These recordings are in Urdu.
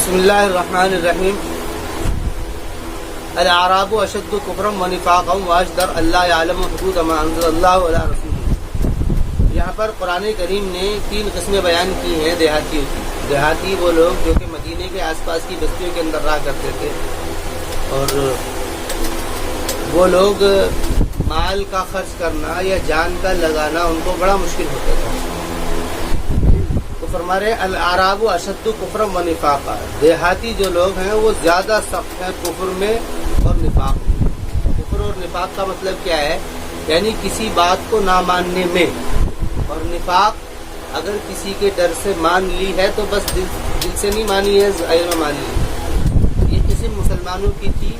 بسم اللہ الرحمن الرحیم الاعراب اشد کفرا ونفاقا واجدر اللہ یعلم حدود ما انزل اللہ علی رسولہ۔ یہاں پر قرآن کریم نے 3 قسمیں بیان کی ہیں دیہاتیوں کی۔ دیہاتی وہ لوگ جو کہ مدینے کے آس پاس کی بستیوں کے اندر رہا کرتے تھے، اور وہ لوگ مال کا خرچ کرنا یا جان کا لگانا ان کو بڑا مشکل ہوتا تھا۔ تو فرما رہے الاعراب اشد کفرا ونفاقا، دیہاتی جو لوگ ہیں وہ زیادہ سخت ہیں کفر میں اور نفاق میں۔ کفر اور نفاق کا مطلب کیا ہے؟ یعنی کسی بات کو نہ ماننے میں، اور نفاق اگر کسی کے ڈر سے مان لی ہے تو بس دل سے نہیں مانی ہے، ظاہر میں مان لی۔ یہ قسم مسلمانوں کی تھی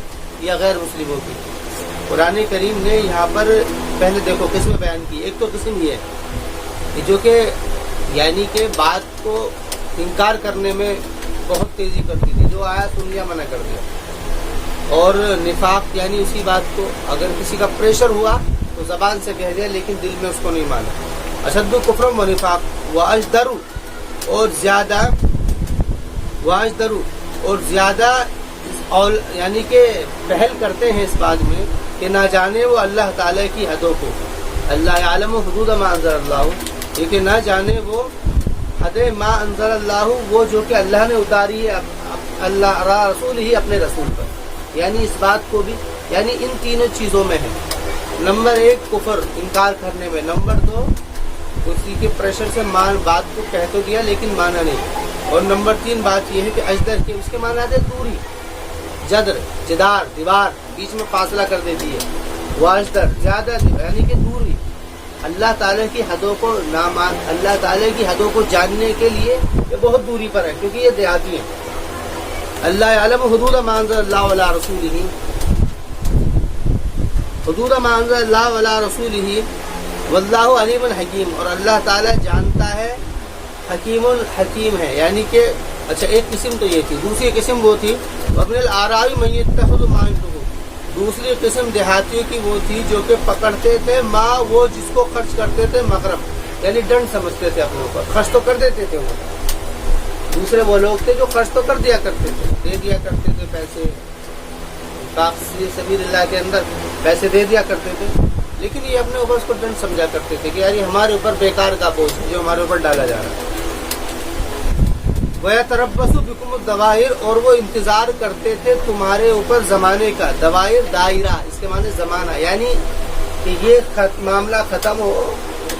یا غیر مسلموں کی تھی؟ قرآن کریم نے یہاں پر پہلے دیکھو قسم بیان کی۔ ایک تو قسم یہ ہے کہ جو کہ یعنی کہ بات کو انکار کرنے میں بہت تیزی کرتی تھی، جو آیا سن لیا منع کر دیا۔ اور نفاق یعنی اسی بات کو اگر کسی کا پریشر ہوا تو زبان سے کہہ دیا لیکن دل میں اس کو نہیں مانا۔ اشد کفر و نفاق واجدر، اور زیادہ اور یعنی کہ پہل کرتے ہیں اس بات میں کہ نہ جانے وہ اللہ تعالیٰ کی حدوں کو، اللہ یعلم حدود ما انزل اللہ، یہ کہ نہ جانے وہ حد ما انزل اللہ، وہ جو کہ اللہ نے اتاری ہے اللہ رسول ہی اپنے رسول پر۔ یعنی اس بات کو بھی یعنی ان تینوں چیزوں میں ہے۔ نمبر 1 کفر انکار کرنے میں، نمبر 2 کسی کے پریشر سے بات کو کہہ تو دیا لیکن مانا نہیں، اور نمبر 3 بات یہ ہے کہ اجدر کے اس کے معنی آتے دوری، جدر جدار دیوار بیچ میں فاصلہ کر دیتی ہے، واجدر زیادہ یعنی کہ دوری، اللہ تعالیٰ کی حدوں کو اللہ تعالیٰ کی حدوں کو جاننے کے لیے یہ بہت دوری پر ہے، کیونکہ یہ دیہاتی ہیں۔ اللہ یعلم حدود ما انزل اللہ علی رسولہ، حدود ما انزل اللہ علی رسولہ واللہ علیم الحکیم، اور اللہ تعالیٰ جانتا ہے، حکیم الحکیم ہے۔ یعنی کہ اچھا ایک قسم تو یہ تھی، دوسری قسم وہ تھی وَمِنَ الْأَعْرَابِ مَن يَتَّخِذُ مَا يُنْفِقُ، دوسری قسم دیہاتیوں کی وہ تھی جو کہ پکڑتے تھے ماں، وہ جس کو خرچ کرتے تھے مغرب، یعنی ڈنڈ سمجھتے تھے اپنے اوپر، خرچ تو کر دیتے تھے وہ۔ دوسرے وہ لوگ تھے جو خرچ تو کر دیا کرتے تھے، دے دیا کرتے تھے پیسے، سبیل اللہ کے اندر پیسے دے دیا کرتے تھے، لیکن یہ اپنے اوپر اس کو ڈنڈ سمجھا کرتے تھے کہ یار یہ ہمارے اوپر بیکار کا بوجھ ہے جو ہمارے اوپر ڈالا جا رہا ہے۔ وَيَتَرَبَّصُ بِكُمُ الدَّوَائِرَ، اور وہ انتظار کرتے تھے تمہارے اوپر زمانے کا، دوائر دائرہ، اس کے معنی زمانہ، یعنی کہ یہ معاملہ ختم ہو،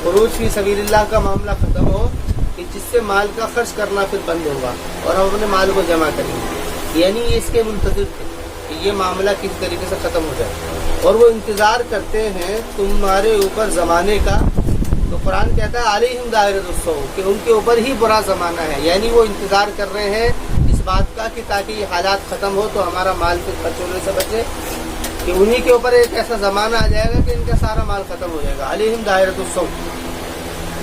خروج فی سبیل اللہ کا معاملہ ختم ہو، کہ جس سے مال کا خرچ کرنا پھر بند ہوگا اور ہم اپنے مال کو جمع کریں گے، یعنی یہ اس کے منتظر تھے کہ یہ معاملہ کس طریقے سے ختم ہو جائے، اور وہ انتظار کرتے ہیں تمہارے اوپر زمانے کا۔ تو قرآن کہتا ہے علیہم دائرۃ السوء، کہ ان کے اوپر ہی برا زمانہ ہے، یعنی وہ انتظار کر رہے ہیں اس بات کا کہ تاکہ یہ حالات ختم ہو تو ہمارا مال پھر خرچ ہونے سے بچے، کہ انہی کے اوپر ایک ایسا زمانہ آ جائے گا کہ ان کا سارا مال ختم ہو جائے گا۔ علیہم دائرۃ السوء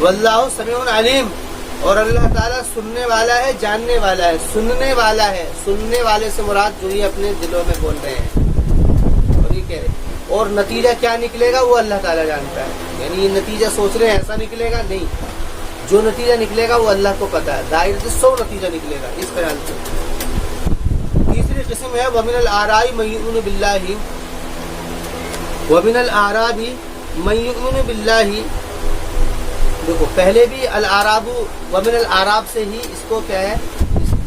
واللہ سمیع علیم، اور اللہ تعالیٰ سننے والا ہے، جاننے والا ہے، سننے والا ہے۔ سننے والے سے مراد جو یہ اپنے دلوں میں بول رہے ہیں، اور یہ کہہ رہے ہیں، اور نتیجہ کیا نکلے گا وہ اللہ تعالیٰ جانتا ہے، یعنی یہ نتیجہ سوچ رہے ہیں ایسا نکلے گا، نہیں، جو نتیجہ نکلے گا وہ اللہ کو پتا ہے، دائرۃ السوء نتیجہ نکلے گا اس خیال سے۔ تیسری قسم ہے وَمِنَ الْأَعْرَابِ مَن يُؤْمِنُ بِاللَّهِ، وَمِنَ الْأَعْرَابِ مَن يُؤْمِنُ بِاللَّهِ، دیکھو پہلے بھی الاعراب ومن الاعراب سے ہی اس کو کیا ہے،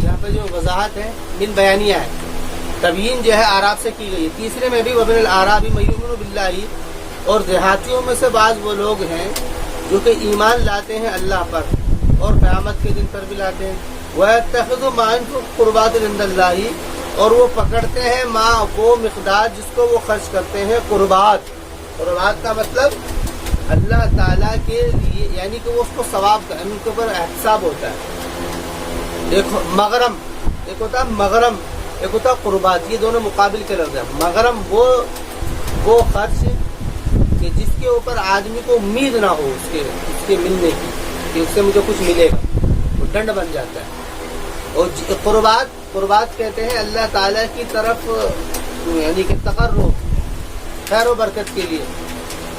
یہاں پہ جو وضاحت ہے من بیانیہ ہے، تبیین جو ہے اعراب سے کی گئی ہے۔ تیسرے میں بھی ومن الاعراب من یؤمن باللہ، اور دیہاتیوں میں سے بعض وہ لوگ ہیں جو کہ ایمان لاتے ہیں اللہ پر اور قیامت کے دن پر بھی لاتے ہیں۔ وَيَتَّخِذُ مَا يُنْفِقُ قُرُبَاتٍ عِنْدَ اللَّهِ، اور وہ پکڑتے ہیں ماں وہ مقدار جس کو وہ خرچ کرتے ہیں، قربات، قربات کا مطلب اللہ تعالیٰ کے لیے، یعنی کہ وہ اس کو ثواب کا ان کے اوپر احتساب ہوتا ہے۔ دیکھو مغرم ایک ہوتا ہے، مغرم ایک ہوتا ہے قربات، یہ دونوں مقابل کے لفظ ہیں۔ مغرم وہ خرچ کہ جس کے اوپر آدمی کو امید نہ ہو اس کے ملنے کی، کہ اس سے مجھے کچھ ملے گا، وہ ڈنڈ بن جاتا ہے۔ اور قربات کہتے ہیں اللہ تعالیٰ کی طرف، یعنی کہ تقرب، خیر و برکت کے لیے۔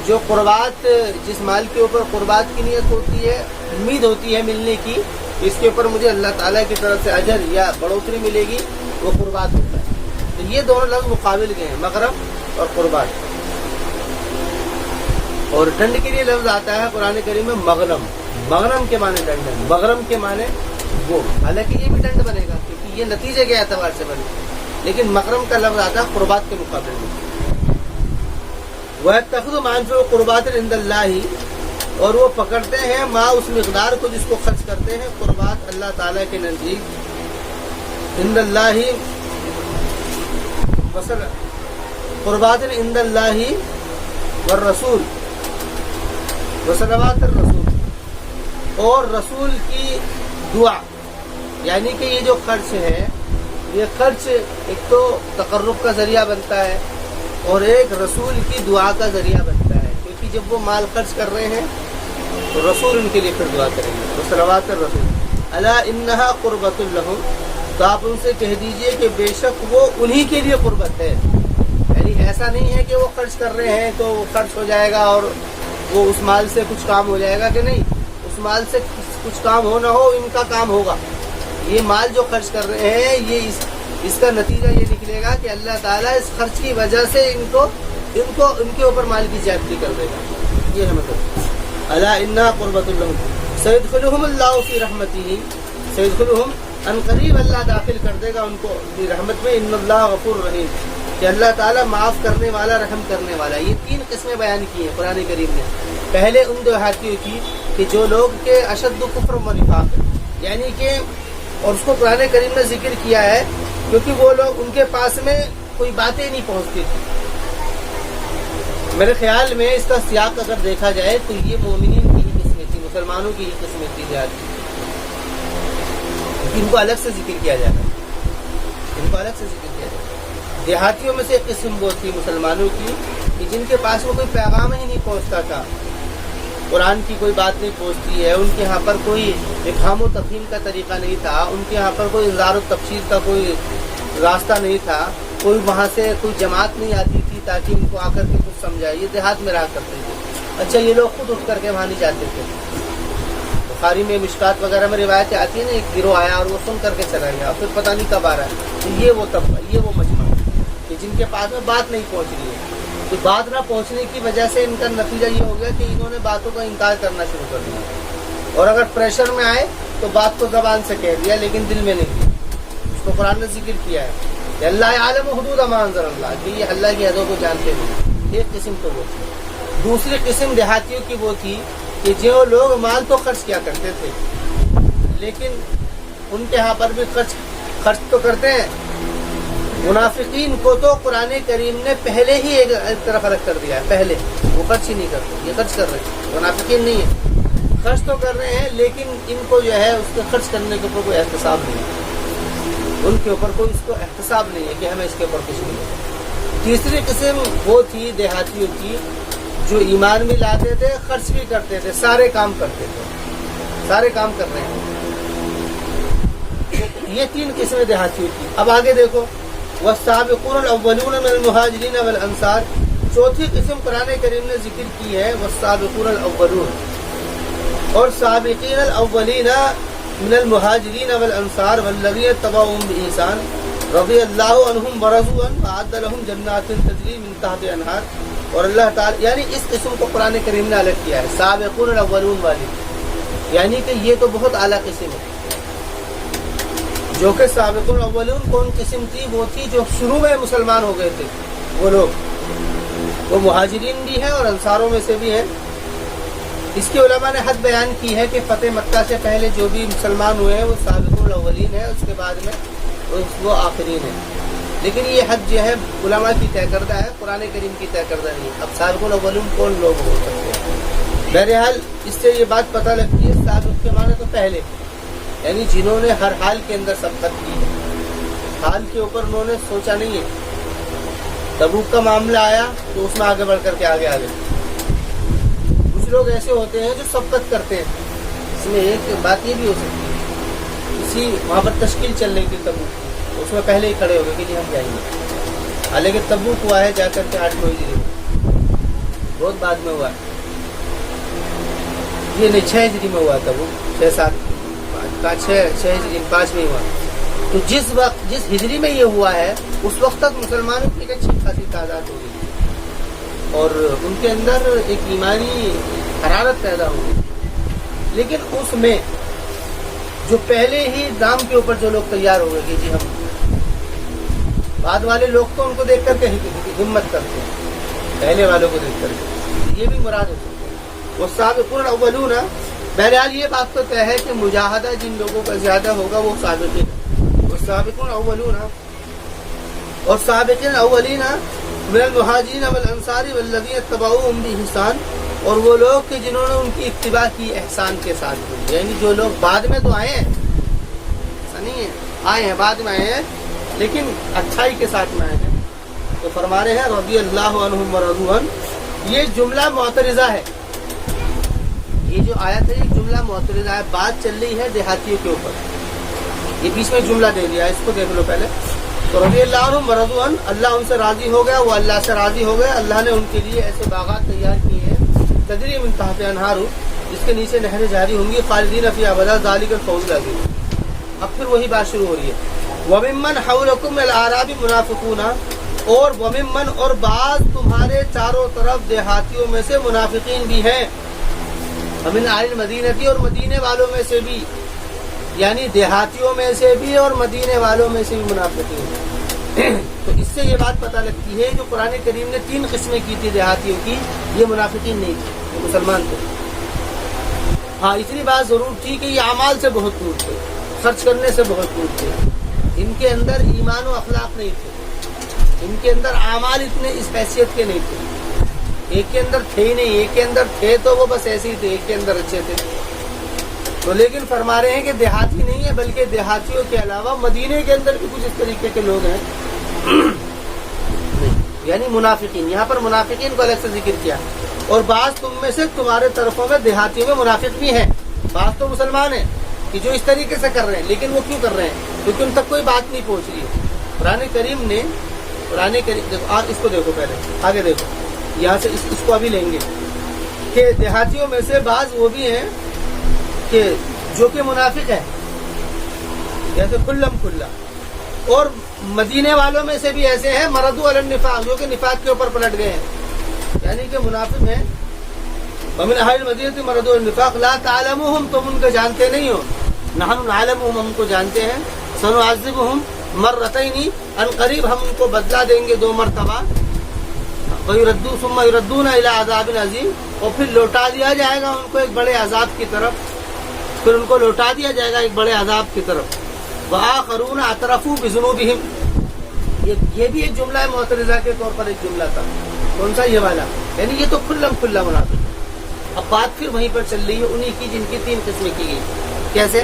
جو قربات، جس مال کے اوپر قربات کی نیت ہوتی ہے، امید ہوتی ہے ملنے کی، اس کے اوپر مجھے اللہ تعالیٰ کی طرف سے اجر یا بڑھوتری ملے گی، وہ قربات ہوتا ہے۔ تو یہ دونوں لفظ مقابل کے ہیں، مغرم اور قربات۔ اور ڈنڈ کے لیے لفظ آتا ہے قرآن کریم میں مغنم، مغنم کے معنی ڈنڈ ہے، مغرم کے معنی وہ، حالانکہ یہ بھی ڈنڈ بنے گا کیونکہ یہ نتیجے کے اعتبار سے بنے گا، لیکن مغرم کا لفظ آتا ہے قربات کے مقابلے میں۔ وَيَتَّخِذُ مَا يَنفِعُ قُرْبَاتٍ عِندَ اللَّهِ، اور وہ پکڑتے ہیں ما اس مقدار کو جس کو خرچ کرتے ہیں قربات اللہ تعالیٰ کے نزدیک، عند اللہ مثلا قربات عند اللہ والرسول وصلوات الرسول، اور رسول کی دعا، یعنی کہ یہ جو خرچ ہے یہ خرچ ایک تو تقرب کا ذریعہ بنتا ہے اور ایک رسول کی دعا کا ذریعہ بنتا ہے، کیونکہ جب وہ مال خرچ کر رہے ہیں تو رسول ان کے لیے پھر دعا کریں گے، وصلوات الرسول الا انہا قربۃ لہم، تو آپ ان سے کہہ دیجئے کہ بے شک وہ انہی کے لیے قربت ہے، یعنی ایسا نہیں ہے کہ وہ خرچ کر رہے ہیں تو وہ خرچ ہو جائے گا اور وہ اس مال سے کچھ کام ہو جائے گا، کہ نہیں، اس مال سے کچھ کام ہو نہ ہو ان کا کام ہوگا۔ یہ مال جو خرچ کر رہے ہیں یہ اس کا نتیجہ یہ نکلے گا کہ اللہ تعالیٰ اس خرچ کی وجہ سے ان کے اوپر مال کی زیادتی کر دے گا، یہ ہے مطلب۔ الا انہا قربۃ لہم سیدخلہم اللہ فی رحمتہ، سیدخلہم ان قریب اللہ داخل کر دے گا ان کو اپنی رحمت میں، ان اللہ غفور رحیم، کہ اللہ تعالیٰ معاف کرنے والا رحم کرنے والا۔ یہ تین قسمیں بیان کی ہیں قرآن کریم نے۔ پہلے ان دیہاتیوں کی کہ جو لوگ کے اشد کفر و نفاق، یعنی کہ، اور اس کو قرآن کریم نے ذکر کیا ہے کیونکہ وہ لوگ ان کے پاس میں کوئی باتیں نہیں پہنچتی تھی۔ میرے خیال میں اس کا سیاق اگر دیکھا جائے تو یہ مومنین کی ہی قسمیں تھی، مسلمانوں کی ہی قسمیں تھی دیہاتی، ان کو الگ سے ذکر کیا جاتا ہے، ان کو الگ سے ذکر کیا جاتا ہے۔ دیہاتیوں میں سے ایک قسم وہ تھی مسلمانوں کی کہ جن کے پاس میں کوئی پیغام ہی نہیں پہنچتا تھا، قرآن کی کوئی بات نہیں پہنچتی ہے، ان کے یہاں پر کوئی افہام و تفہیم کا طریقہ نہیں تھا، ان کے یہاں پر کوئی انذار و تبشیر کا کوئی راستہ نہیں تھا، کوئی وہاں سے کوئی جماعت نہیں آتی تھی تاکہ ان کو آ کر کے کچھ سمجھائے، یہ دیہات میں رہا کرتے تھے۔ اچھا یہ لوگ خود اٹھ کر کے وہاں نہیں جاتے تھے، بخاری میں مشکات وغیرہ میں روایتیں آتی ہیں نا، ایک گروہ آیا اور وہ سن کر کے چلا گیا، پھر پتہ نہیں کب آ رہا ہے، تو یہ وہ طبقہ، یہ وہ مجمع کہ جن کے پاس میں بات نہیں پہنچ رہی ہے، تو بات نہ پہنچنے کی وجہ سے ان کا نتیجہ یہ ہو گیا کہ انہوں نے باتوں کا انکار کرنا شروع کر دیا، اور اگر پریشر میں آئے تو بات کو زبان سے کہہ دیا لیکن دل میں نہیں دیا۔ اس کو قرآن نے ذکر کیا ہے کہ اللہ عالم حدود ما انزل اللہ، کہ یہ اللہ کی حدوں کو جانتے ہیں۔ ایک قسم تو وہ تھی۔ دوسری قسم دیہاتیوں کی وہ تھی کہ جو لوگ مال تو خرچ کیا کرتے تھے لیکن ان کے یہاں پر بھی خرچ تو کرتے ہیں۔ منافقین کو تو قرآن کریم نے پہلے ہی ایک طرف الگ کر دیا ہے، پہلے وہ خرچ ہی نہیں کرتے، یہ خرچ کر رہے ہیں، منافقین نہیں ہے، خرچ تو کر رہے ہیں لیکن ان کو جو ہے اس کے خرچ کرنے کے اوپر کوئی احتساب نہیں ہے، ان کے اوپر کوئی اس کو احتساب نہیں ہے کہ ہمیں اس کے اوپر کچھ نہیں ہے۔ تیسری قسم وہ تھی دیہاتیوں کی جو ایمان بھی لاتے تھے، خرچ بھی کرتے تھے، سارے کام کرتے تھے، سارے کام کر رہے ہیں۔ یہ تین قسمیں دیہاتیوں کی۔ اب آگے دیکھو، والسابقون الاولون من المہاجرین والانصار، چوتھی قسم قرآن کریم نے ذکر کی ہے، والسابقون الاولون، اور سابقین الاولین من المہاجرین والانصار والذین اتبعوہم بإحسان رضی اللہ عنہم ورضوا عنہ وأعد لهم جنات تجری من تحتها الانہار، اور اللہ تعالی یعنی اس قسم کو قرآن کریم نے الگ کیا ہے، سابقون الاولون والی، یعنی کہ یہ تو بہت اعلیٰ قسم ہے۔ جو کہ سابقون الاولون کون قسم تھی؟ وہ تھی جو شروع میں مسلمان ہو گئے تھے، وہ لوگ، وہ مہاجرین بھی ہیں اور انصاروں میں سے بھی ہیں۔ اس کے علماء نے حد بیان کی ہے کہ فتح مکہ سے پہلے جو بھی مسلمان ہوئے ہیں وہ سابقون الاولین ہیں، اس کے بعد میں وہ آخرین ہیں، لیکن یہ حد جو ہے علماء کی طے کردہ ہے، قرآن کریم کی طے کردہ نہیں۔ اب سابقون الاولون کون لوگ ہو سکتے ہیں؟ بہرحال اس سے یہ بات پتہ لگتی ہے، سابق کے معنی تو پہلے، یعنی جنہوں نے ہر حال کے اندر سبقت کی ہے، حال کے اوپر انہوں نے سوچا نہیں ہے۔ تبوک کا معاملہ آیا تو اس میں آگے بڑھ کر کے آگے کچھ لوگ ایسے ہوتے ہیں جو سبقت کرتے ہیں۔ اس میں ایک بات یہ بھی ہو سکتی ہے، اسی وہاں پر تشکیل چل رہی تھی تبوک کی، اس میں پہلے ہی کھڑے ہو گئے کہ نہیں ہم جائیں گے، حالانکہ تبوک ہوا ہے جا کر کے 8 ہجری میں، بہت بعد میں ہوا ہے، یہ نہیں 6 ہجری میں ہوا تبوک، 6-7 بعد۔ کا 6 ہجری 5 میں ہوا. تو جس ہجری میں یہ ہوا ہے اس وقت تک مسلمانوں کی ایک اچھی خاصی تعداد ہو گئی اور ان کے اندر ایک ایمانی حرارت پیدا ہو گئی. لیکن اس میں جو پہلے ہی دام کے اوپر جو لوگ تیار ہو گئے کہ جی ہم، بعد والے لوگ تو ان کو دیکھ کر کے ہمت کرتے ہیں، پہلے والوں کو دیکھ کر کے، یہ بھی مراد ہو سکتا ہے. وہ سابقون الاولون، بہرحال یہ بات تو طے ہے کہ مجاہدہ جن لوگوں کا زیادہ ہوگا وہ سابقین، وہ سابقون الاولون اور سابقین الاولین من المہاجرین والانصار والذین اتبعوہم بإحسان، اور وہ لوگ کہ جنہوں نے ان کی اتباع کی احسان کے ساتھ، یعنی جو لوگ بعد میں تو آئے ہیں، ایسا نہیں ہے آئے ہیں بعد میں آئے ہیں لیکن اچھائی کے ساتھ میں آئے ہیں. تو فرما رہے ہیں رضی اللہ عنہم ورضوا عنہ، یہ جملہ معترضہ ہے. یہ جو آیت ہے یہ جملہ معترضہ ہے، بات چل رہی ہے دیہاتیوں کے اوپر. یہ بیچ میں جملہ دے دیا، اس کو دیکھ لو پہلے. تو رضی اللہ عنہم ورضوا عنہ، اللہ ان سے راضی ہو گیا، وہ اللہ سے راضی ہو گیا. اللہ نے ان کے لیے ایسے باغات تیار کیے ہیں تجری من تحتہا الانہار، جس کے نیچے نہریں جاری ہوں گی، خالدین فیہا ابدا، ذالک الفوز العظیم. اب پھر وہی بات شروع ہو رہی ہے. وَمِمَّنْ حَوْلَكُمْ مِنَ الْأَعْرَابِ مُنَافِقُونَ، اور وَمِمَّنْ، اور بعض تمہارے چاروں طرف دیہاتیوں میں سے منافقین بھی ہیں. وَمِنْ أَهْلِ الْمَدِينَةِ، اور مدینے والوں میں سے بھی، یعنی دیہاتیوں میں سے بھی اور مدینے والوں میں سے بھی منافقین. تو اس سے یہ بات پتہ لگتی ہے جو قرآن کریم نے 3 قسمیں کی تھی دیہاتیوں کی، یہ منافقین نہیں تھے، یہ مسلمان تھے. ہاں اتنی بات ضرور تھی کہ یہ اعمال سے بہت دور تھے، خرچ کرنے سے بہت دور تھے، ان کے اندر ایمان و اخلاق نہیں تھے، ان کے اندر اعمال اتنے اس حیثیت کے نہیں تھے. ایک کے اندر تھے ہی نہیں، ایک کے اندر تھے تو وہ بس ایسے ہی تھے، ایک کے اندر اچھے تھے. تو لیکن فرما رہے ہیں کہ دیہاتی نہیں ہے، بلکہ دیہاتیوں کے علاوہ مدینے کے اندر بھی کچھ اس طریقے کے لوگ ہیں یعنی منافقین. یہاں پر منافقین کو الگ سے ذکر کیا. اور بعض تم میں سے تمہارے طرفوں میں دیہاتیوں میں منافق بھی ہیں. بعض تو مسلمان ہیں کہ جو اس طریقے سے کر رہے ہیں، لیکن وہ کیوں کر رہے ہیں؟ کیونکہ ان تک کوئی بات نہیں پہنچ رہی ہے. قرآن کریم دیکھو، آپ اس کو دیکھو، پہلے آگے دیکھو، یہاں سے اس کو ابھی لیں گے کہ دیہاتیوں میں سے بعض وہ بھی ہیں کہ جو کہ منافق ہے، جیسے کلم کھلا. اور مدینے والوں میں سے بھی ایسے ہیں مردو علی النفاق، جو کہ نفاق کے اوپر پلٹ گئے ہیں، یعنی کہ منافق ہیں. ومن اہل المدینہ مردو علی النفاق لا تعلمهم، تم ان کو جانتے نہیں ہو. نحن نعلمهم، ہم ان کو جانتے ہیں. سنعذبهم مرتين، ان قریب ہم ان کو بدلہ دیں گے 2 مرتبہ. ويردون ثم يردون الى عذاب عظیم، اور پھر لوٹا دیا جائے گا ان کو ایک بڑے عذاب کی طرف، پھر ان کو لوٹا دیا جائے گا ایک بڑے عذاب کی طرف. وآخرون اعترفوا بذنوبهم، یہ بھی ایک جملہ معترضہ کے طور پر ایک جملہ تھا. کون سا؟ یہ والا، یعنی یہ تو کھلم کھلا منافق. اب بات پھر وہیں پر چل رہی ہے انہی کی جن کی 3 قسمیں کی گئی. کیسے؟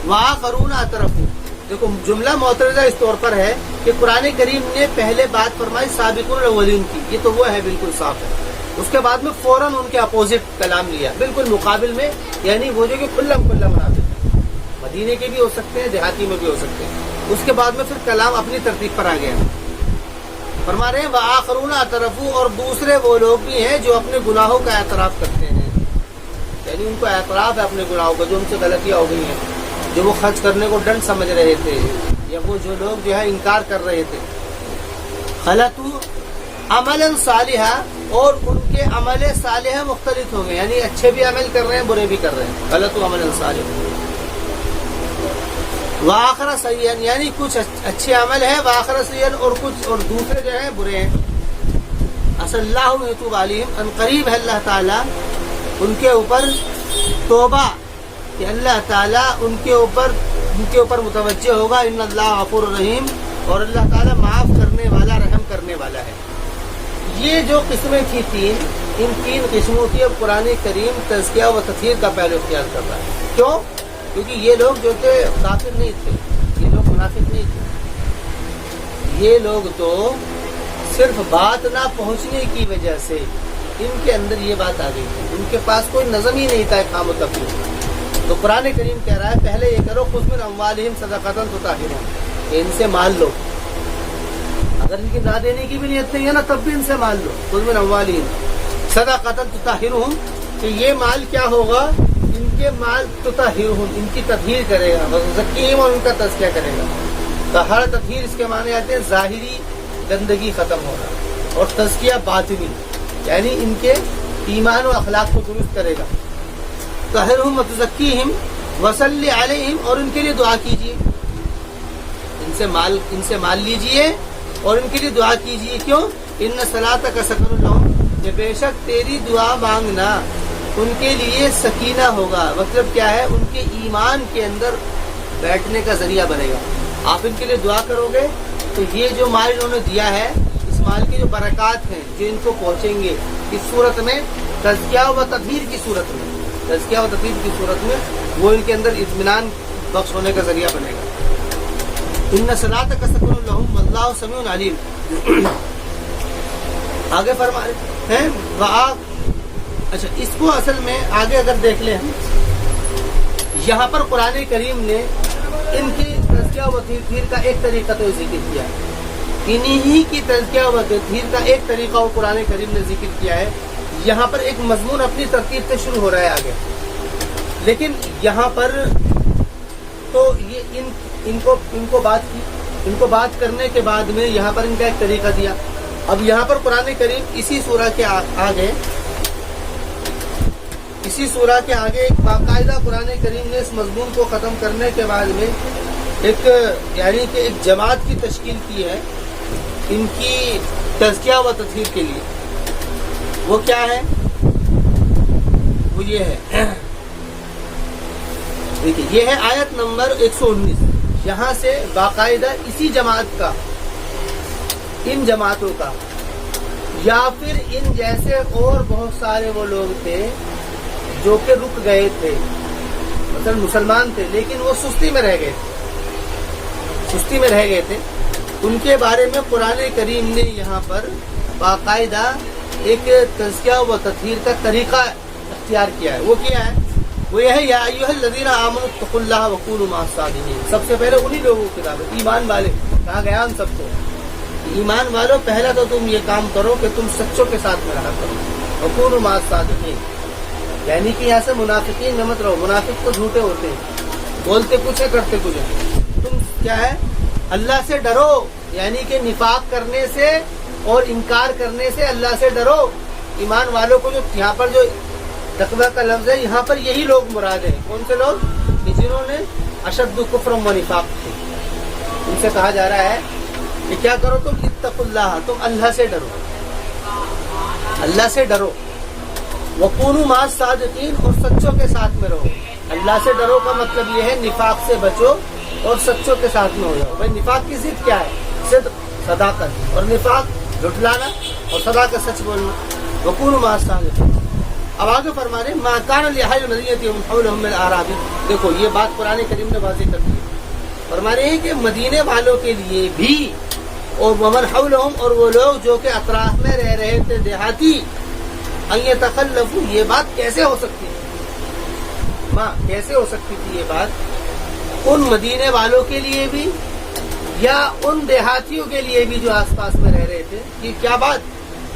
وآخرون اعترفوا، دیکھو جملہ معترضہ اس طور پر ہے کہ قرآن کریم نے پہلے بات فرمائی سابقون الاولین کی، یہ تو وہ ہے بالکل صاف ہے. اس کے بعد میں فوراً ان کے اپوزٹ کلام لیا، بالکل مقابل میں، یعنی وہ جو کہ کھلم کھلا منافق ہے. مدینے کے بھی ہو سکتے ہیں، دیہاتی میں بھی ہو سکتے ہیں. اس کے بعد میں پھر کلام اپنی ترتیب پر آ گیا. فرما رہے ہیں وآخرون اعترفوا، اور دوسرے وہ لوگ بھی ہیں جو اپنے گناہوں کا اعتراف کرتے ہیں، یعنی ان کو اعتراف ہے اپنے گناہوں کا، جو ان سے غلطیاں ہو گئی ہیں، جو وہ خرچ کرنے کو ڈنڈ سمجھ رہے تھے، یا وہ جو لوگ جو ہے انکار کر رہے تھے. خلطوا عملا صالحا، اور ان کے عمل صالح مختلف ہو گئے، یعنی اچھے بھی عمل کر رہے ہیں، برے بھی کر رہے ہیں. خلطوا عملا صالحا وآخر سیئا، یعنی کچھ اچھے عمل ہے، وآخر سیئا، اور کچھ اور دوسرے جو ہیں برے ہیں. عسى اللہ ان یتوب علیہم، ان قریب ہے اللہ تعالیٰ ان کے اوپر توبہ، کہ اللہ تعالیٰ ان کے اوپر متوجہ ہوگا. ان اللہ غفور رحیم، اور اللہ تعالیٰ معاف کرنے والا، رحم کرنے والا ہے. یہ جو قسمیں تھی 3، ان 3 قسموں کی اب قرآن کریم تزکیہ و تطہیر کا پہلو اختیار کر رہا ہے. کیوں؟ کیونکہ یہ لوگ جو کہ کافر نہیں تھے، یہ لوگ منافق نہیں تھے، یہ لوگ تو صرف بات نہ پہنچنے کی وجہ سے ان کے اندر یہ بات آ گئی تھی، ان کے پاس کوئی نظم ہی نہیں تھا کام و تفریح. تو قرآن کریم کہہ رہا ہے پہلے یہ کرو خذ من اموالہم صدقۃ تطہرہم، کہ ان سے مال لو. اگر ان کی نہ دینے کی بھی نیت نہیں ہے نا تب بھی ان سے مال لو. خذ من اموالہم صدقۃ تطہرہم، کہ یہ مال کیا ہوگا؟ ان کے مال تطہرہم، ان کی تطہیر کرے گا، وزکیہم، اور ان کا تزکیہ کرے گا۔ طہارہ تطہیر اس کے معنی آتے ہیں ظاہری گندگی ختم ہونا، اور تزکیہ باطنی یعنی ان کے ایمان و اخلاق کو درست کرے گا۔ طہرہم وتزکیہم وصلی علیہم، اور ان کے لیے دعا کیجیے، ان سے مال لیجیے اور ان کے لیے دعا کیجیے۔ کیوں؟ ان صلاتک سکن لہم، کہ بے شک تیری دعا مانگنا ان کے لیے سکینہ ہوگا۔ مطلب کیا ہے؟ ان کے ایمان کے اندر بیٹھنے کا ذریعہ بنے گا۔ آپ ان کے لیے دعا کرو گے تو یہ جو مال انہوں نے دیا ہے، اس مال کی جو برکات ہیں جو ان کو پہنچیں گے، اس صورت میں تزکیہ و تطہیر کی صورت میں، تزکیہ و تطہیر کی صورت میں وہ ان کے اندر اطمینان بخش ہونے کا ذریعہ بنے گا۔ ان صلاتک سکن لہم واللہ سمیع علیم۔ آگے فرمائے ہیں اچھا، اس کو اصل میں آگے اگر دیکھ لیں ہم، یہاں پر قرآن کریم نے ان کی تزکیہ و تطہیر کا ایک طریقہ تو ذکر کیا ہے، انہی کی تزکیہ و تطہیر کا ایک طریقہ وہ قرآن کریم نے ذکر کیا ہے۔ یہاں پر ایک مضمون اپنی ترتیب سے شروع ہو رہا ہے آگے، لیکن یہاں پر تو یہ ان کو بات کرنے کے بعد میں یہاں پر ان کا ایک طریقہ دیا۔ اب یہاں پر قرآن کریم اسی سورہ کے آگے ایک باقاعدہ قرآن کریم نے اس مضمون کو ختم کرنے کے بعد میں ایک یعنی کہ ایک جماعت کی تشکیل کی ہے ان کی تزکیہ و تطہیر کے لیے۔ وہ کیا ہے؟ وہ یہ ہے، دیکھیے یہ ہے آیت نمبر 119۔ یہاں سے باقاعدہ اسی جماعت کا، ان جماعتوں کا، یا پھر ان جیسے اور بہت سارے وہ لوگ تھے جو کہ رک گئے تھے، مثلا مسلمان تھے لیکن وہ سستی میں رہ گئے تھے، ان کے بارے میں قرآن کریم نے یہاں پر باقاعدہ ایک تزکیہ و تطہیر کا طریقہ اختیار کیا ہے۔ وہ کیا ہے؟ وہ یہ ہے یا ایھا الذین آمنوا اتقوا اللہ وکونوا مع الصادقین۔ سب سے پہلے انہی لوگوں کی دعوت، ایمان والے کہا گیا ہم سب کو، ایمان والوں پہلا تو تم یہ کام کرو کہ تم سچوں کے ساتھ میں رہا کرو، وکونوا مع الصادقین، یعنی کہ یہاں سے منافقین میں مت رہو۔ منافق تو جھوٹے ہوتے ہیں، بولتے کچھ ہے کرتے کچھ ہے۔ تم کیا ہے؟ اللہ سے ڈرو، یعنی کہ نفاق کرنے سے اور انکار کرنے سے اللہ سے ڈرو۔ ایمان والوں کو جو یہاں پر جو تقوی کا لفظ ہے، یہاں پر یہی لوگ مراد ہیں۔ کون سے لوگ؟ کہ جنہوں نے اشد کفر و نفاق تھے، ان سے کہا جا رہا ہے کہ کیا کرو تم؟ اتقوا اللہ، تم اللہ سے ڈرو، اللہ سے ڈرو، وکونوا مع الصادقین، اور سچوں کے ساتھ میں رہو۔ اللہ سے ڈرو کا مطلب یہ ہے نفاق سے بچو اور سچوں کے ساتھ میں ہو جاؤ۔ بھائی نفاق کی ضد کیا ہے؟ صدق، صداقت، اور نفاق جھٹلانا اور صداقت سچ بولنا۔ وکونوا مع الصادقین۔ اب آگے فرما رہے ما کان لأہل المدینہ ومن حولہم من الاعراب، دیکھو یہ بات قرآن کریم نے واضح کر دی ہے۔ فرما رہے ہیں کہ مدینے والوں کے لیے بھی، اور ومن حولہم، اور وہ لوگ جو کہ اطراف میں رہ رہے تھے دیہاتی، ان یتخلفوا، یہ بات کیسے ہو سکتی تھی؟ کیسے ہو سکتی تھی یہ بات؟ ان مدینے والوں کے لیے بھی یا ان دیہاتیوں کے لیے بھی جو آس پاس میں رہ رہے تھے، یہ کیا بات؟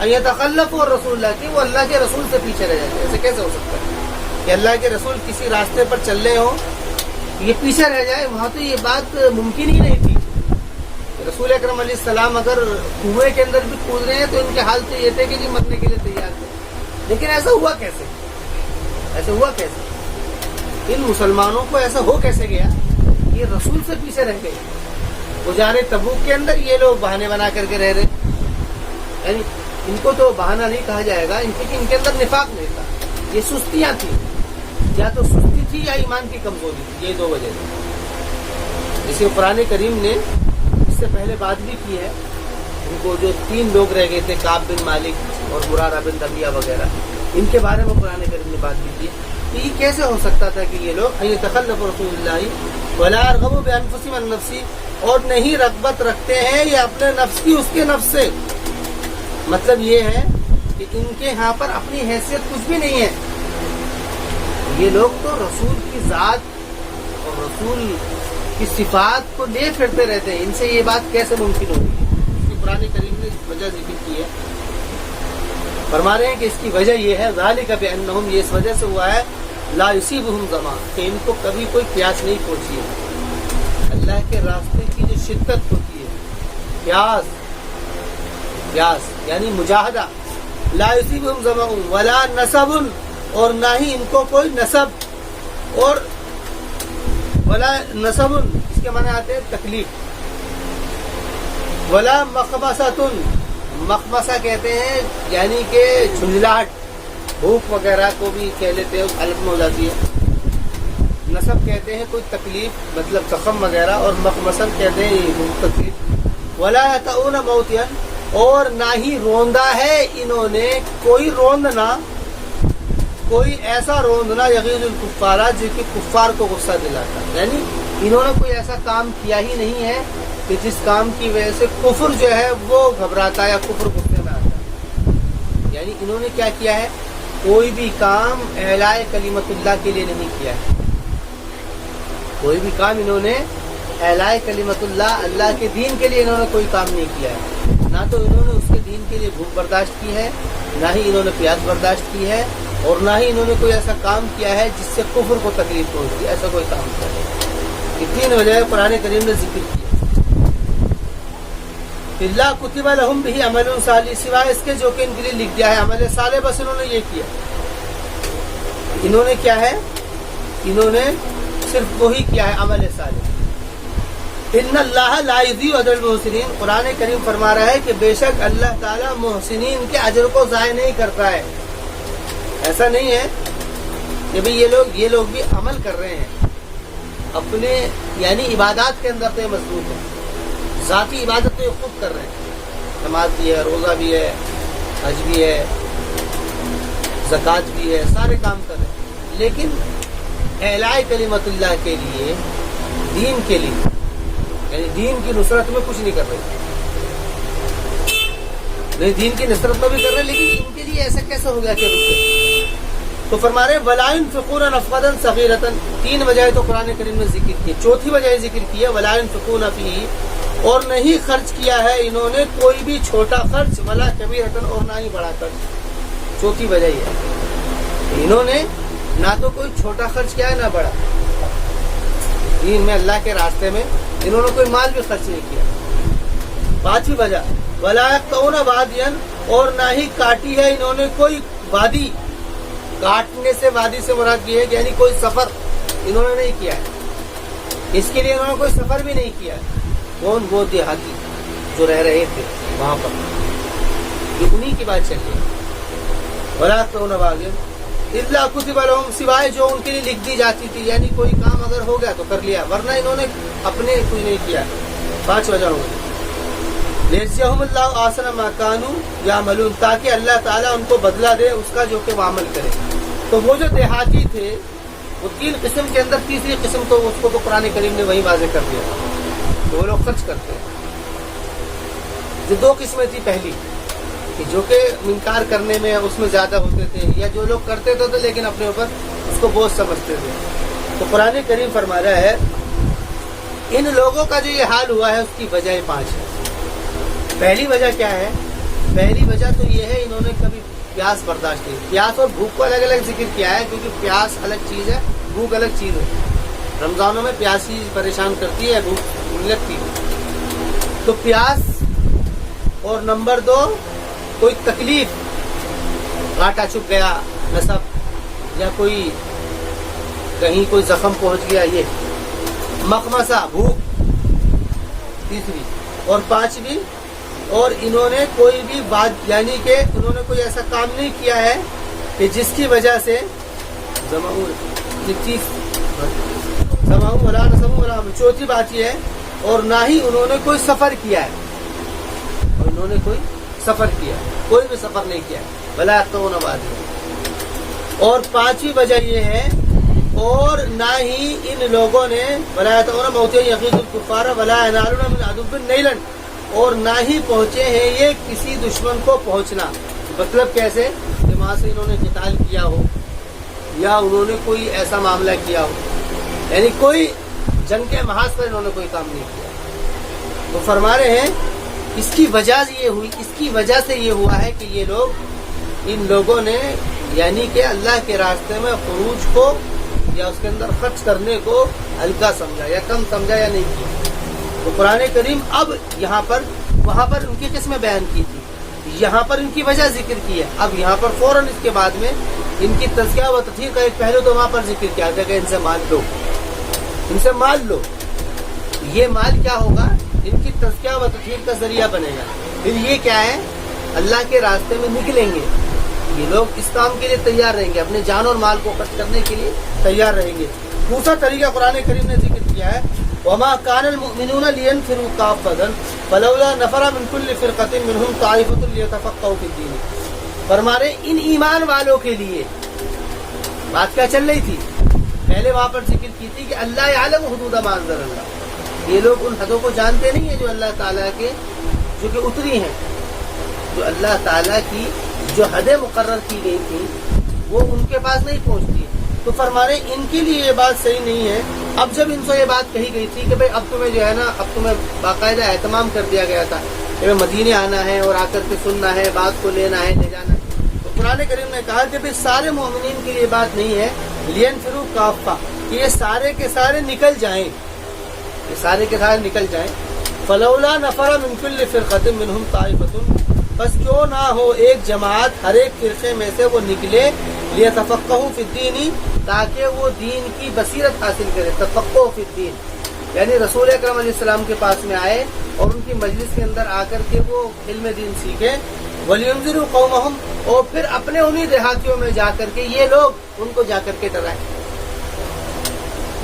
ان یتخلفوا رسول اللہ کی، وہ اللہ کے رسول سے پیچھے رہ جاتے۔ ایسے کیسے ہو سکتا ہے کہ اللہ کے رسول کسی راستے پر چل رہے ہوں، یہ پیچھے رہ جائے؟ وہاں تو یہ بات ممکن ہی نہیں تھی۔ رسول اکرم علیہ السلام اگر کنویں کے اندر بھی کود رہے ہیں تو ان کے حال تو یہ تھے کہ جی مرنے کے لیے تیار تھے، لیکن ایسا ہوا کیسے؟ ایسا ہوا کیسے؟ ان مسلمانوں کو ایسا ہو کیسے گیا؟ یہ رسول سے پیچھے رہ گئے۔ گزار تبوک کے اندر یہ لوگ بہانے بنا کر کے رہ رہے، یعنی ان کو تو بہانہ نہیں کہا جائے گا، ان کے اندر نفاق نہیں تھا، یہ سستیاں تھیں، یا تو سستی تھی یا ایمان کی کمزوری تھی، یہ دو وجہ تھی۔ اسی قرآن کریم نے اس سے پہلے بات بھی کی ہے، ان کو جو 3 لوگ رہ گئے تھے، کعب بن مالک اور مرارہ بن ربیعہ وغیرہ، ان کے بارے میں قرآن کریم نے بات بھی کی کہ یہ کیسے ہو سکتا تھا کہ یہ لوگ یتخلف رسول اللہ ولا يرغبوا بانفسهم عن نفسه، اور نہیں رغبت رکھتے ہیں یہ اپنے نفس کی اس کے نفس سے۔ مطلب یہ ہے کہ ان کے ہاں پر اپنی حیثیت کچھ بھی نہیں ہے، یہ لوگ تو رسول کی ذات اور رسول کی صفات کو لے پھرتے رہتے ہیں، ان سے یہ بات کیسے ممکن ہوگی؟ اس کی قرآن کریم نے وجہ ذکر کی ہے، فرما رہے ہیں کہ اس کی وجہ یہ ہے ذالک بانہم، یہ اس وجہ سے ہوا ہے لا یصیبہم ظما، کہ ان کو کبھی کوئی پیاس نہیں پہنچی ہے۔ اللہ کے راستے کی جو شدت ہوتی ہے، پیاس یعنی مجاہدہ، لا یصیبہم ظما ولا نصب، اور نہ ہی ان کو کوئی نصب، اور ولا نصب اس کے معنی آتے ہیں تکلیف، ولا مخمصۃ، مخمصہ کہتے ہیں یعنی کہ جھنجھلاہٹ، بھوک وغیرہ کو بھی کہہ لیتے ہیں، اس حالت میں ہو جاتی ہے۔ نصب کہتے ہیں کوئی تکلیف، مطلب زخم وغیرہ، اور مخمصن کہتے ہیں تکلیف۔ ولا یطؤون موطئا، اور نہ ہی روندا ہے انہوں نے کوئی روندنا، کوئی ایسا روندنا یغیظ الکفار، جو کہ کفار کو غصہ دلاتا، یعنی انہوں نے کوئی ایسا کام کیا ہی نہیں ہے کہ جس کام کی وجہ سے کفر جو ہے وہ گھبراتا ہے یا کفر غصے میں آتا ہے۔ یعنی انہوں نے کیا کیا ہے، کوئی بھی کام اعلاء کلمت اللہ کے لیے نہیں کیا ہے، کوئی بھی کام انہوں نے اعلاء کلمت اللہ، اللہ کے دین کے لیے انہوں نے کوئی کام نہیں کیا ہے۔ نہ تو انہوں نے اس کے دین کے لیے بھوک برداشت کی ہے، نہ ہی انہوں نے پیاس برداشت کی ہے، اور نہ ہی انہوں نے کوئی ایسا کام کیا ہے جس سے کفر کو تکلیف پہنچتی، ایسا کوئی کام کیا ہے۔ یہ تین وجہ قرآن کریم نے ذکر کیا۔ اللہ کتب لہم بہ عمل صالح، سوائے اس کے جو کہ ان کے لیے لکھ دیا ہے عمل صالح، بس انہوں نے یہ کیا۔ انہوں نے کیا ہے، انہوں نے صرف وہی کیا ہے، عمل صالح۔ ان اللہ لا یضیع اجر المحسنین، قرآن کریم فرما رہا ہے کہ بے شک اللہ تعالیٰ محسنین کے اجر کو ضائع نہیں کرتا ہے۔ ایسا نہیں ہے کہ بھئی یہ لوگ بھی عمل کر رہے ہیں اپنے، یعنی عبادات کے اندر تو یہ مضبوط ہے، ذاتی عبادت تو یہ خود کر رہے ہیں، نماز بھی ہے، روزہ بھی ہے، حج بھی ہے، زکوٰۃ بھی ہے، سارے کام کر رہے ہیں، لیکن اعلاء کلمت اللہ کے لیے، دین کے لیے، یعنی دین کی نصرت میں کچھ نہیں کر رہے، نہیں دین کی نصرت میں بھی کر رہے، لیکن ان کے لیے ایسا کیسا ہو گیا کہ رکے؟ تو فرما رہے ولا ينفقون نفقة صغيرة، تین وجہ تو قرآن کریم نے ذکر کی، چوتھی وجہ ذکر کی ہے ولا ينفقون فيه، اور نہیں خرچ کیا ہے انہوں نے کوئی بھی چھوٹا خرچ، ولا كبيرة، اور نہ ہی بڑا خرچ۔ چوتھی وجہ یہ ہے، انہوں نے نہ تو کوئی چھوٹا خرچ کیا ہے نہ بڑا، دین میں اللہ کے راستے میں انہوں نے کوئی مال بھی خرچ نہیں کیا۔ پانچویں وجہ ولا يقطعون واديا، اور نہ ہی کاٹی ہے انہوں نے کوئی وادی، کاٹنے سے وادی سے مراد یہ ہے کہ یعنی کوئی سفر انہوں نے نہیں کیا ہے، اس کے لیے انہوں نے کوئی سفر بھی نہیں کیا ہے۔ کون؟ وہ دیہاتی جو رہ رہے تھے وہاں پر، یہ انہی کی بات چل رہی ہے۔ ولا يقطعون واديا الا كتب لهم، سوائے جو ان کے لیے لکھ دی جاتی تھی، یعنی کوئی کام اگر ہو گیا تو کر لیا، ورنہ انہوں نے اپنے کوئی نہیں کیا۔ پانچ وجہ ہو گئی لیجزیہم اللہ احسن ما کانوا یعملون، تاکہ اللہ تعالیٰ ان کو بدلہ دے اس کا جو کہ وہ عمل کرے۔ تو وہ جو دیہاتی تھے، وہ تین قسم کے اندر تیسری قسم تو اس کو تو قرآن کریم نے وہی واضح کر دیا، تو وہ لوگ خرچ کرتے ہیں۔ جو دو قسمیں تھی، پہلی کہ جو کہ انکار کرنے میں اس میں زیادہ ہوتے تھے، یا جو لوگ کرتے تو تھے لیکن اپنے اوپر اس کو بوجھ سمجھتے تھے، تو قرآن کریم فرما رہا ہے ان لوگوں کا جو یہ حال ہوا ہے اس کی وجہ پانچ ہے۔ پہلی وجہ کیا ہے؟ پہلی وجہ تو یہ ہے انہوں نے کبھی پیاس برداشت نہیں، پیاس اور بھوک کو الگ الگ ذکر کیا ہے، کیونکہ پیاس الگ چیز ہے، بھوک الگ چیز ہے۔ رمضانوں میں پیاس ہی پریشان کرتی ہے، بھوک لگتی ہے۔ تو پیاس، اور نمبر دو کوئی تکلیف، کانٹا چبھ گیا، نصب، یا کوئی کہیں کوئی زخم پہنچ گیا، یہ مخمصہ، بھوک تیسری، اور پانچویں، اور انہوں نے کوئی بھی بات، یعنی کہ انہوں نے کوئی ایسا کام نہیں کیا ہے کہ جس کی وجہ سے ولا نصب ولا، چوتھی بات یہ ہے، اور نہ ہی انہوں نے کوئی سفر کیا ہے، اور انہوں نے کوئی سفر کیا ہے، کوئی بھی سفر نہیں کیا ہے، ولا يقطعون واديا۔ اور پانچویں وجہ یہ ہے، اور نہ ہی ان لوگوں نے ولا يطؤون موطئا يغيظ الكفار ولا ينالون من عدو نيلا، اور نہ ہی پہنچے ہیں یہ کسی دشمن کو پہنچنا۔ مطلب کیسے کہ وہاں سے انہوں نے قتال کیا ہو، یا انہوں نے کوئی ایسا معاملہ کیا ہو، یعنی کوئی جنگ کے محاذ پر انہوں نے کوئی کام نہیں کیا۔ وہ فرما رہے ہیں اس کی وجہ یہ ہوئی، اس کی وجہ سے یہ ہوا ہے کہ یہ لوگ، ان لوگوں نے یعنی کہ اللہ کے راستے میں خروج کو یا اس کے اندر خرچ کرنے کو ہلکا سمجھا یا کم سمجھا یا نہیں کیا. تو قرآن کریم اب یہاں پر وہاں پر ان کی قسمیں بیان کی تھی, یہاں پر ان کی وجہ ذکر کی ہے. اب یہاں پر فوراً اس کے بعد میں ان کی تزکیہ و تطہیر کا ایک پہلو تو وہاں پر ذکر کیا گیا کہ ان سے مال لو, ان سے مال لو. یہ مال کیا ہوگا؟ ان کی تزکیہ و تطہیر کا ذریعہ بنے گا. پھر یہ کیا ہے؟ اللہ کے راستے میں نکلیں گے یہ لوگ, اس کام کے لیے تیار رہیں گے, اپنے جان اور مال کو خرچ کرنے کے لیے تیار رہیں گے. دوسرا طریقہ قرآن کریم نے ذکر کیا ہے, وما كان المؤمنون لينفروا كافة فلولا نفر من كل فرقة منهم طائفة ليتفقهوا في الدين. فرمانے ان ایمان والوں کے لیے بات کیا چل رہی تھی؟ پہلے وہاں پر ذکر کی تھی کہ اللہ یعلم حدود ما انزل اللہ, یہ لوگ ان حدوں کو جانتے نہیں ہیں جو اللہ تعالیٰ کے جو کہ اتری ہیں, جو اللہ تعالیٰ کی جو حدیں مقرر کی گئی تھی وہ ان کے پاس نہیں پہنچتی. تو فرمانے ان کے لیے یہ بات صحیح نہیں ہے. اب جب ان سے یہ بات کہی گئی تھی کہ بھئی اب تمہیں جو ہے نا, اب تمہیں باقاعدہ اہتمام کر دیا گیا تھا کہ مدینے آنا ہے اور آ کر کے سننا ہے, بات کو لینا ہے, لے جانا ہے. تو قرآن کریم نے کہا کہ بھئی سارے مومنین کے لیے بات نہیں ہے لینفروا کافہ, کہ یہ سارے کے سارے نکل جائیں, یہ سارے کے سارے نکل جائیں. فلولا نفر من كل فرقة منهم طائفة, بس کیوں نہ ہو ایک جماعت ہر ایک فرقے میں سے وہ نکلے, لیتفقہوا فی الدین, تاکہ وہ دین کی بصیرت حاصل کرے. تفقہ فی الدین یعنی رسول اکرم علیہ السلام کے پاس میں آئے اور ان کی مجلس کے اندر آ کر کے وہ علم دین سیکھے. وَلْيُنذِرُوا قَوْمَهُمْ, اور پھر اپنے انہی دیہاتیوں میں جا کر کے یہ لوگ ان کو جا کر کے ڈرائیں.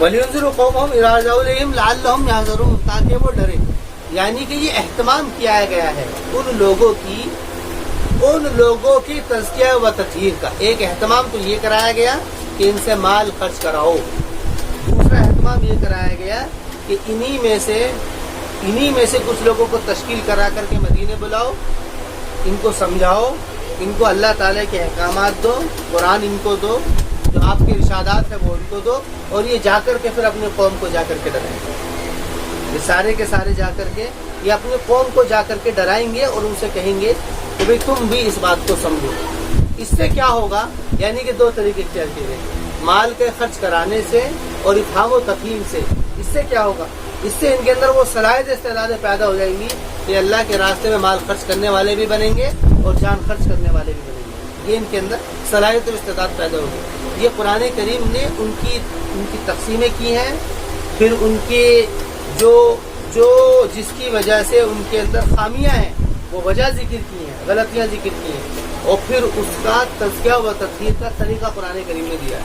وَلْيُنذِرُوا قَوْمَهُمْ إِذَا رَجَعُوا إِلَيْهِمْ لَعَلَّهُمْ يَحْذَرُونَ, تاکہ وہ ڈرے. یعنی کہ یہ اہتمام کیا گیا ہے ان لوگوں کی تزکیہ و تطہیر کا. ایک اہتمام تو یہ کرایا گیا کہ ان سے مال خرچ کراؤ, دوسرا اہتمام یہ کرایا گیا کہ انہی میں سے کچھ لوگوں کو تشکیل کرا کر کے مدینے بلاؤ, ان کو سمجھاؤ, ان کو اللہ تعالیٰ کے احکامات دو, قرآن ان کو دو, جو آپ کے ارشادات ہیں وہ ان کو دو, اور یہ جا کر کے پھر اپنے قوم کو جا کر کے ڈرائیں گے. یہ سارے کے سارے جا کر کے یہ اپنے قوم کو جا کر کے ڈرائیں گے اور ان سے کہیں گے کہ بھئی تم بھی اس بات کو سمجھو. اس سے کیا ہوگا؟ یعنی کہ دو طریقے اختیار کیے گئے, مال کے خرچ کرانے سے اور افہام و تفہیم سے. اس سے کیا ہوگا؟ اس سے ان کے اندر وہ صلاحیت استعدادیں پیدا ہو جائیں گی کہ اللہ کے راستے میں مال خرچ کرنے والے بھی بنیں گے اور جان خرچ کرنے والے بھی بنیں گے. یہ ان کے اندر صلاحیت و استعداد پیدا ہوگی. یہ قرآن کریم نے ان کی تقسیمیں کی ہیں, پھر ان کے جو جس کی وجہ سے ان کے اندر خامیاں ہیں وہ وجہ ذکر کی ہیں, غلطیاں ذکر کی ہیں, اور پھر اس کا تزکیہ و تطہیر کا طریقہ قرآن کریم نے دیا ہے.